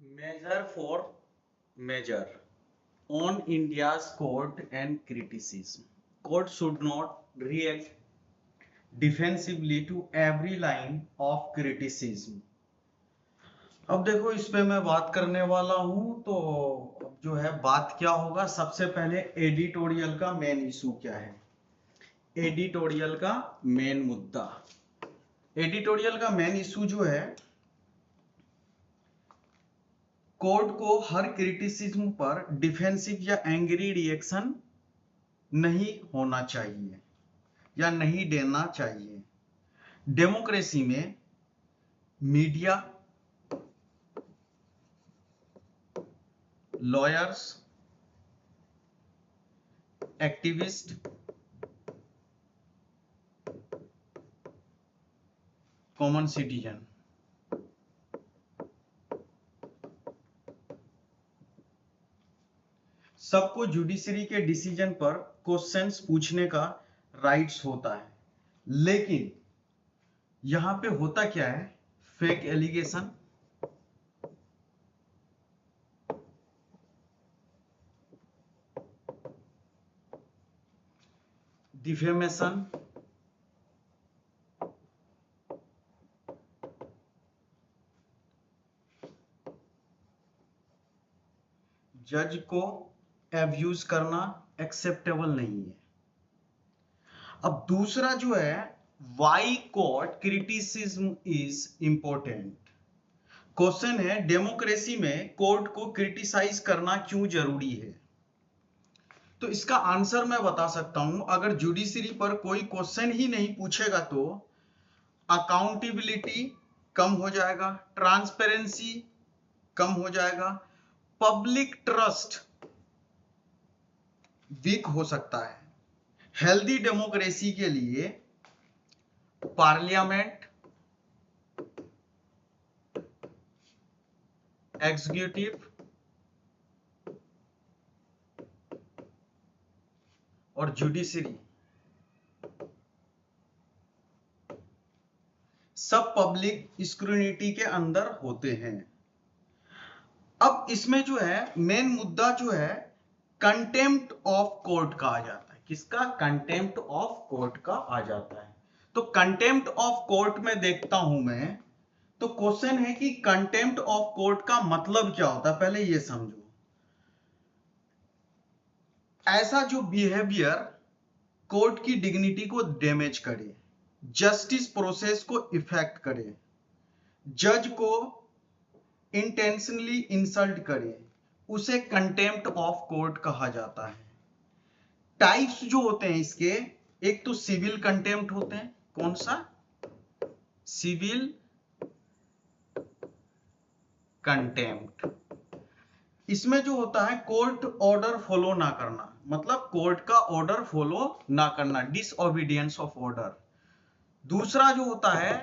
Measure for measure on India's court and criticism. Court should not react defensively to every line of criticism. अब देखो इस पे मैं बात करने वाला हूं तो अब जो है बात क्या होगा, सबसे पहले एडिटोरियल का मेन इशू क्या है। एडिटोरियल का मेन मुद्दा, एडिटोरियल का मेन इशू जो है, कोर्ट को हर क्रिटिसिज्म पर डिफेंसिव या एंग्री रिएक्शन नहीं होना चाहिए या नहीं देना चाहिए। डेमोक्रेसी में media, lawyers, activist, common citizen सबको जुडिशरी के डिसीजन पर क्वेश्चंस पूछने का राइट्स होता है। लेकिन यहां पे होता क्या है, फेक एलिगेशन, डिफेमेशन, जज को एब्यूज करना एक्सेप्टेबल नहीं है। अब दूसरा जो है, why court criticism is important. Question है, डेमोक्रेसी में कोर्ट को क्रिटिसाइज करना क्यों जरूरी है। तो इसका आंसर मैं बता सकता हूं, अगर जुडिशरी पर कोई क्वेश्चन ही नहीं पूछेगा तो अकाउंटेबिलिटी कम हो जाएगा, ट्रांसपेरेंसी कम हो जाएगा, पब्लिक ट्रस्ट वीक हो सकता है। हेल्दी डेमोक्रेसी के लिए पार्लियामेंट, एग्जीक्यूटिव और जुडिशरी सब पब्लिक स्क्रूटिनी के अंदर होते हैं। अब इसमें जो है मेन मुद्दा जो है, कंटेम्प्ट ऑफ कोर्ट का आ जाता है। किसका? कंटेम्प्ट ऑफ कोर्ट का आ जाता है। तो कंटेम्प्ट ऑफ कोर्ट में देखता हूं मैं, तो क्वेश्चन है कि कंटेम्प्ट ऑफ कोर्ट का मतलब क्या होता है, पहले ये समझो। ऐसा जो बिहेवियर कोर्ट की डिग्निटी को डैमेज करे, जस्टिस प्रोसेस को इफेक्ट करे, जज को इंटेंशनली इंसल्ट करे, उसे कंटेम्प्ट ऑफ कोर्ट कहा जाता है। टाइप्स जो होते हैं इसके, एक तो सिविल कंटेम्प्ट होते हैं। कौन सा? Civil contempt. इसमें जो होता है कोर्ट ऑर्डर फॉलो ना करना, मतलब कोर्ट का ऑर्डर फॉलो ना करना, डिसओबीडियंस ऑफ ऑर्डर। दूसरा जो होता है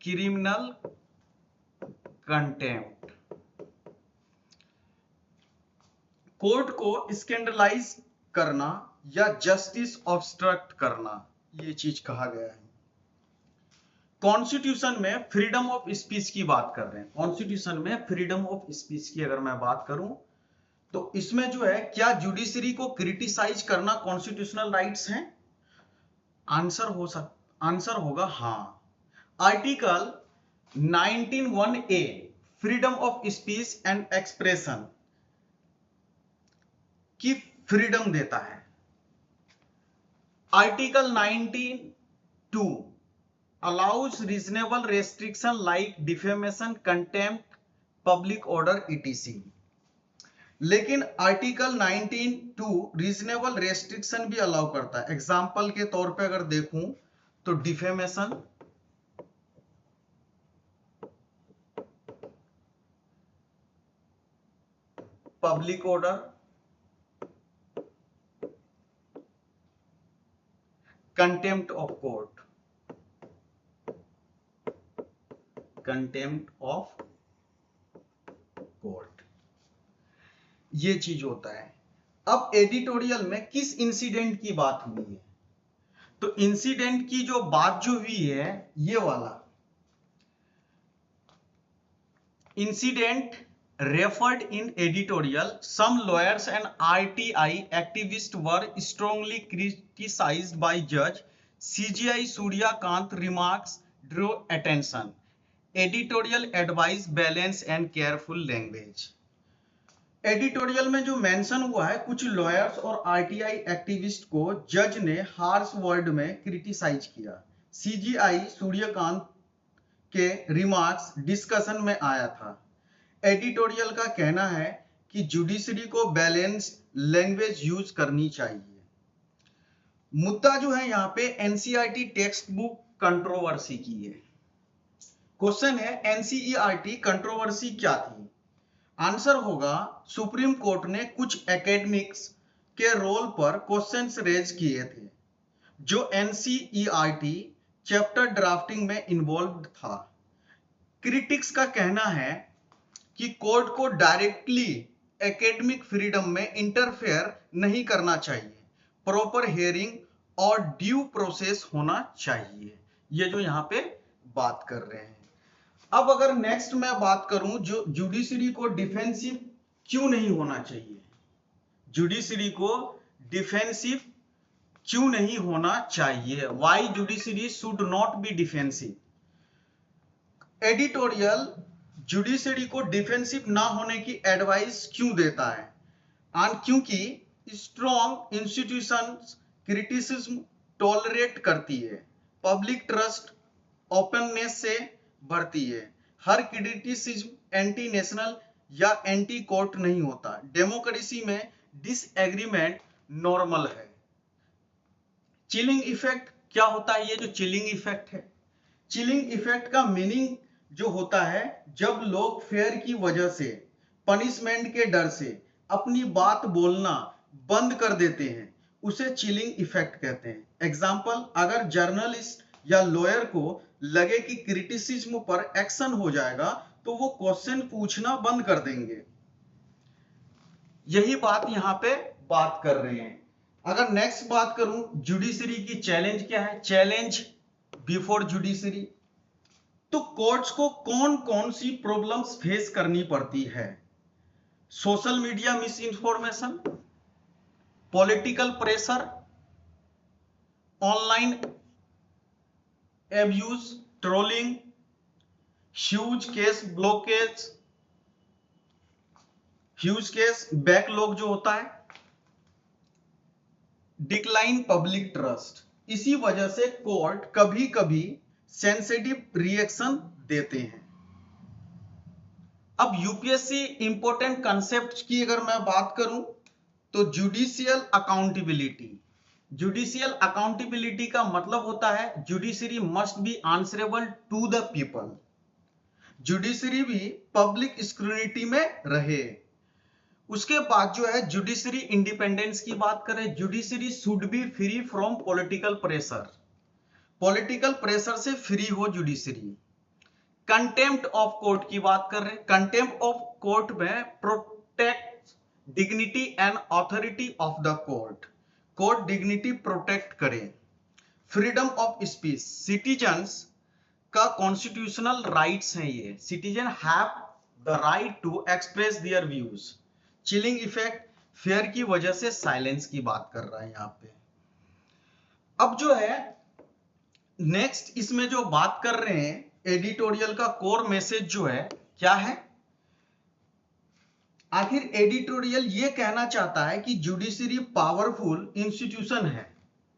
क्रिमिनल कंटेम्प्ट, कोर्ट को स्कैंडलाइज करना या जस्टिस ऑब्स्ट्रक्ट करना, ये चीज कहा गया है। कॉन्स्टिट्यूशन में फ्रीडम ऑफ स्पीच की बात कर रहे हैं। कॉन्स्टिट्यूशन में फ्रीडम ऑफ स्पीच की अगर मैं बात करूं तो इसमें जो है, क्या जुडिशरी को क्रिटिसाइज करना कॉन्स्टिट्यूशनल राइट्स हैं? आंसर होगा हां। Article 19(1)(a freedom of speech and expression की फ्रीडम देता है। Article 19(2) allows reasonable restriction like defamation, contempt, public order etc. लेकिन आर्टिकल 19(2) रीजनेबल रेस्ट्रिक्शन भी अलाउ करता है। एग्जाम्पल के तौर पे अगर देखूं तो defamation, public order, contempt of court, contempt of court, ये चीज होता है। अब एडिटोरियल में किस इंसिडेंट की बात हुई है, तो इंसिडेंट की जो बात जो हुई है, ये वाला incident referred in editorial, some lawyers and RTI activists were strongly criticized by Judge CGI Surya Kant. Remarks drew attention. Editorial advice, balance and careful language. Editorial में जो मेंशन हुआ है, कुछ लॉयर्स और आरटीआई एक्टिविस्ट को जज ने harsh word में क्रिटिसाइज किया। सीजीआई सूर्यकांत के रिमार्क्स डिस्कशन में आया था। एडिटोरियल का कहना है कि जुडिशरी को बैलेंस लैंग्वेज यूज करनी चाहिए। मुद्दा जो है यहाँ पे एनसीईआरटी टेक्स्ट बुक कंट्रोवर्सी की है। क्वेश्चन है एनसीईआरटी कंट्रोवर्सी क्या थी? आंसर होगा सुप्रीम कोर्ट ने कुछ एकेडमिक्स के रोल पर क्वेश्चंस रेज किए थे जो एनसीईआरटी चैप्टर ड्राफ्टिंग में इन्वॉल्व था। क्रिटिक्स का कहना है कि कोर्ट को डायरेक्टली एकेडमिक फ्रीडम में इंटरफेयर नहीं करना चाहिए, प्रॉपर हियरिंग और ड्यू प्रोसेस होना चाहिए। ये जो यहाँ पे बात कर रहे हैं। अब अगर नेक्स्ट मैं बात करूं, जो जुडिशरी को डिफेंसिव क्यों नहीं होना चाहिए, जुडिशरी को डिफेंसिव क्यों नहीं होना चाहिए, why judiciary should not be defensive. Editorial judiciary को डिफेंसिव ना होने की एडवाइस क्यों देता है? क्योंकि स्ट्रॉन्ग इंस्टीट्यूशंस क्रिटिसिज्म टॉलरेट करती है, पब्लिक ट्रस्ट ओपननेस से बढ़ती है, हर क्रिटिसिज्म एंटी नेशनल या एंटी कोर्ट नहीं होता, डेमोक्रेसी में डिसएग्रीमेंट नॉर्मल है। चिलिंग इफेक्ट क्या होता है? ये जो चिलिंग इफेक्ट है, चिलिंग इफेक्ट का मीनिंग जो होता है जब लोग फेयर की वजह से, पनिशमेंट के डर से अपनी बात बोलना बंद कर देते हैं, उसे चिलिंग इफेक्ट कहते हैं। एग्जाम्पल, अगर जर्नलिस्ट या लॉयर को लगे कि क्रिटिसिज्म पर एक्शन हो जाएगा तो वो क्वेश्चन पूछना बंद कर देंगे। यही बात यहां पे बात कर रहे हैं। अगर नेक्स्ट बात करूं, जुडिशरी की चैलेंज क्या है? चैलेंज बिफोर जुडिशरी, तो कोर्ट्स को कौन कौन सी प्रॉब्लम्स फेस करनी पड़ती है? Social media misinformation, political pressure, online abuse, trolling, huge case blockage, huge case backlog जो होता है, डिक्लाइन पब्लिक ट्रस्ट। इसी वजह से कोर्ट कभी कभी सेंसिटिव रिएक्शन देते हैं। अब यूपीएससी इंपॉर्टेंट कंसेप्ट की अगर मैं बात करूं तो जुडिशियल अकाउंटेबिलिटी। जुडिशियल अकाउंटेबिलिटी का मतलब होता है judiciary must be answerable to the people. Judiciary भी पब्लिक स्क्रूटिनी में रहे। उसके बाद जो है जुडिशरी इंडिपेंडेंस की बात करें, judiciary should be free from political pressure, political pressure से फ्री हो जुडिशरी। कंटेम्प्ट ऑफ कोर्ट की बात कर रहे हैं, कंटेम्प्ट ऑफ कोर्ट में protect dignity and authority of the court, court dignity protect करे। फ्रीडम ऑफ स्पीच, सिटीजन्स का कॉन्स्टिट्यूशनल राइट्स हैं, ये citizen have the right to express their views. Chilling effect, fear की वजह से साइलेंस की बात कर रहा है यहाँ पे। अब जो है नेक्स्ट इसमें जो बात कर रहे हैं, एडिटोरियल का कोर मैसेज जो है क्या है? आखिर एडिटोरियल ये कहना चाहता है कि जुडिशरी पावरफुल इंस्टीट्यूशन है,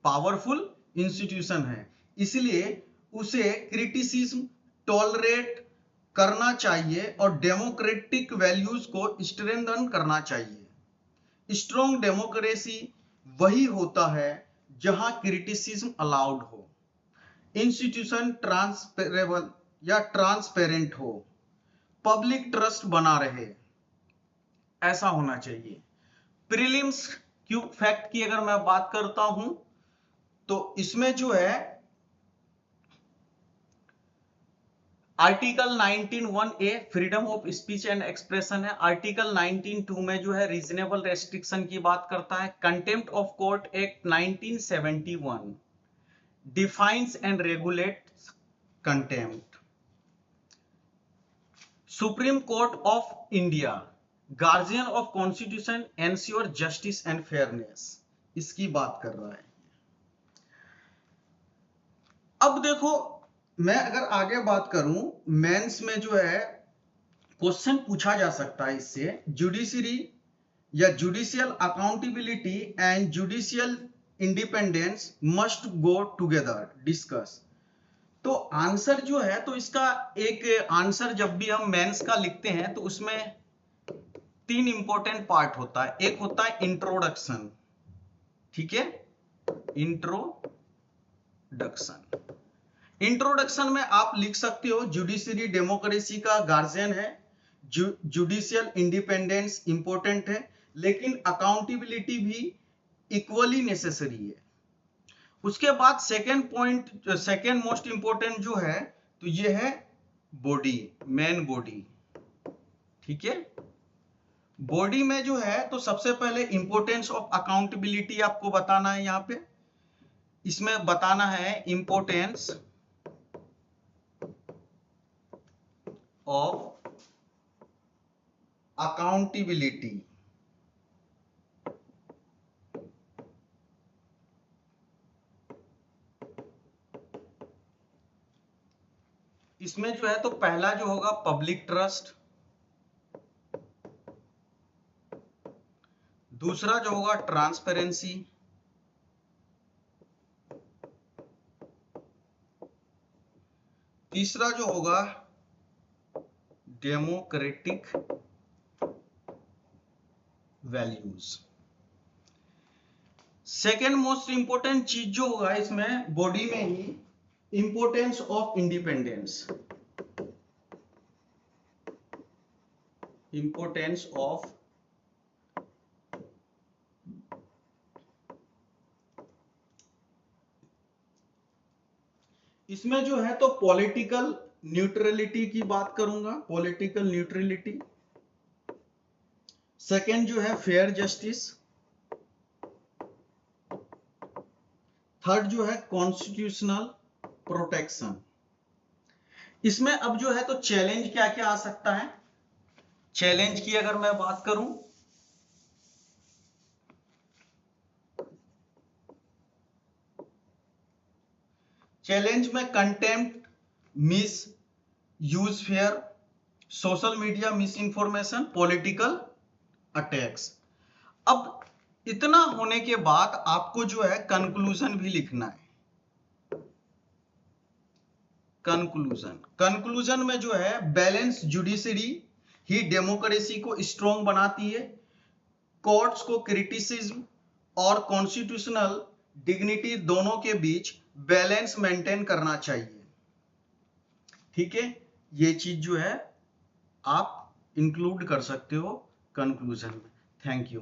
पावरफुल इंस्टीट्यूशन है, इसलिए उसे क्रिटिसिज्म टॉलरेट करना चाहिए और डेमोक्रेटिक वैल्यूज को स्ट्रेंथन करना चाहिए। स्ट्रॉन्ग डेमोक्रेसी वही होता है जहां क्रिटिसिज्म अलाउड हो, इंस्टीट्यूशन ट्रांसपेरेबल या ट्रांसपेरेंट हो, पब्लिक ट्रस्ट बना रहे, ऐसा होना चाहिए। प्रीलिम्स क्यू फैक्ट की अगर मैं बात करता हूं तो इसमें जो है article 19(1)(a) freedom of speech and expression है, आर्टिकल 19(2) में जो है रीजनेबल रेस्ट्रिक्शन की बात करता है, contempt of court act 1971 defines and regulates contempt. Supreme court of India guardian of constitution ensure justice and fairness, इसकी बात कर रहा है। अब देखो, मैं अगर आगे बात करूं, मेंस में जो है क्वेश्चन पूछा जा सकता है इससे, जुडिशरी या judicial accountability and judicial independence must go together, discuss. तो आंसर जो है, तो इसका एक आंसर जब भी हम मेंस का लिखते हैं तो उसमें 3 इंपॉर्टेंट पार्ट होता है। एक होता है इंट्रोडक्शन, ठीक है, इंट्रोडक्शन में आप लिख सकते हो जुडिशरी डेमोक्रेसी का गार्जियन है, जुडिशियल इंडिपेंडेंस इंपॉर्टेंट है, लेकिन अकाउंटेबिलिटी भी इक्वली नेसेसरी है। उसके बाद second point, second most important जो है, तो ये है बॉडी, मेन बॉडी, ठीक है। बॉडी में जो है, तो सबसे पहले इंपॉर्टेंस ऑफ अकाउंटेबिलिटी आपको बताना है। यहां पे इसमें बताना है इंपॉर्टेंस ऑफ अकाउंटेबिलिटी। इसमें जो है, तो पहला जो होगा पब्लिक ट्रस्ट, दूसरा जो होगा ट्रांसपेरेंसी, तीसरा जो होगा democratic values. Second most important चीज जो होगा इसमें बॉडी में ही, importance of independence, importance of इसमें जो है, तो पॉलिटिकल न्यूट्रलिटी की बात करूंगा, पॉलिटिकल न्यूट्रलिटी। सेकेंड जो है फेयर जस्टिस, थर्ड जो है कॉन्स्टिट्यूशनल प्रोटेक्शन। इसमें अब जो है, तो चैलेंज क्या क्या आ सकता है। चैलेंज की अगर मैं बात करूं, चैलेंज में contempt, miss use fair, social media misinformation, political attacks. अब इतना होने के बाद आपको जो है कंक्लूजन भी लिखना है। कंक्लूजन में जो है, बैलेंस जुडिशरी ही डेमोक्रेसी को स्ट्रॉन्ग बनाती है, कोर्ट्स को क्रिटिसिज्म और कॉन्स्टिट्यूशनल डिग्निटी दोनों के बीच बैलेंस मेंटेन करना चाहिए, ठीक है। ये चीज जो है आप इंक्लूड कर सकते हो कंक्लूजन में। Thank you.